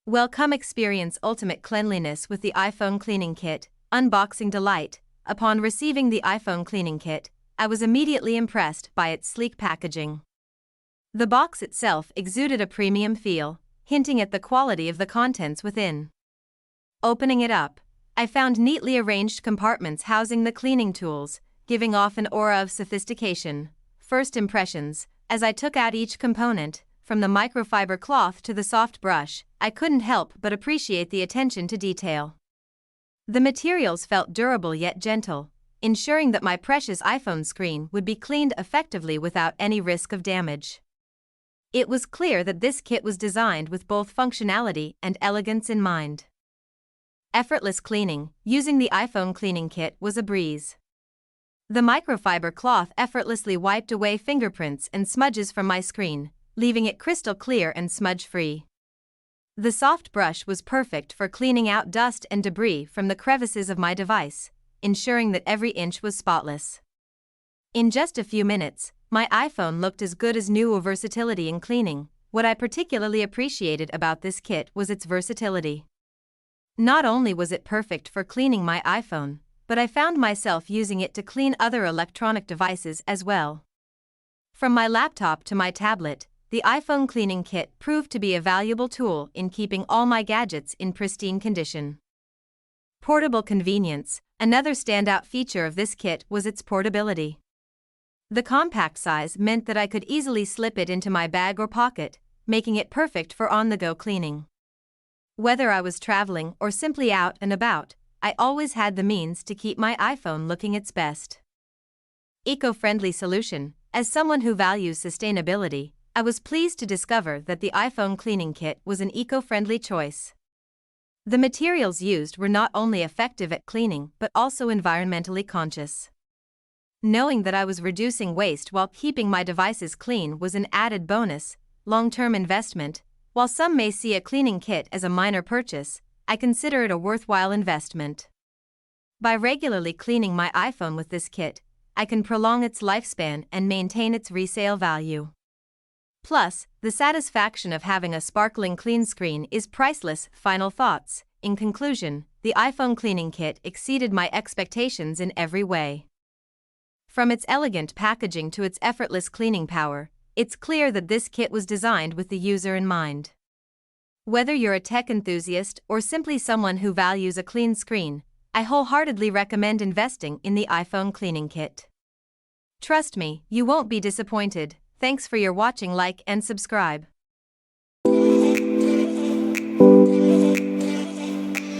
Well, come experience ultimate cleanliness with the iPhone cleaning kit. Unboxing delight. Upon receiving the iPhone cleaning kit, I was immediately impressed by its sleek packaging. The box itself exuded a premium feel, hinting at the quality of the contents within. Opening it up, I found neatly arranged compartments housing the cleaning tools, giving off an aura of sophistication. First impressions, as I took out each component, from the microfiber cloth to the soft brush, I couldn't help but appreciate the attention to detail. The materials felt durable yet gentle, ensuring that my precious iPhone screen would be cleaned effectively without any risk of damage. It was clear that this kit was designed with both functionality and elegance in mind. Effortless cleaning, using the iPhone cleaning kit was a breeze. The microfiber cloth effortlessly wiped away fingerprints and smudges from my screen, leaving it crystal clear and smudge-free. The soft brush was perfect for cleaning out dust and debris from the crevices of my device, ensuring that every inch was spotless. In just a few minutes, my iPhone looked as good as new. Versatility in cleaning. What I particularly appreciated about this kit was its versatility. Not only was it perfect for cleaning my iPhone, but I found myself using it to clean other electronic devices as well. From my laptop to my tablet, the iPhone cleaning kit proved to be a valuable tool in keeping all my gadgets in pristine condition. Portable convenience. Another standout feature of this kit was its portability. The compact size meant that I could easily slip it into my bag or pocket, making it perfect for on-the-go cleaning. Whether I was traveling or simply out and about, I always had the means to keep my iPhone looking its best. Eco-friendly solution. As someone who values sustainability, I was pleased to discover that the iPhone cleaning kit was an eco-friendly choice. The materials used were not only effective at cleaning but also environmentally conscious. Knowing that I was reducing waste while keeping my devices clean was an added bonus. Long-term investment. While some may see a cleaning kit as a minor purchase, I consider it a worthwhile investment. By regularly cleaning my iPhone with this kit, I can prolong its lifespan and maintain its resale value. Plus, the satisfaction of having a sparkling clean screen is priceless. Final thoughts. In conclusion, the iPhone cleaning kit exceeded my expectations in every way. From its elegant packaging to its effortless cleaning power, it's clear that this kit was designed with the user in mind. Whether you're a tech enthusiast or simply someone who values a clean screen, I wholeheartedly recommend investing in the iPhone cleaning kit. Trust me, you won't be disappointed. Thanks for your watching. Like and subscribe.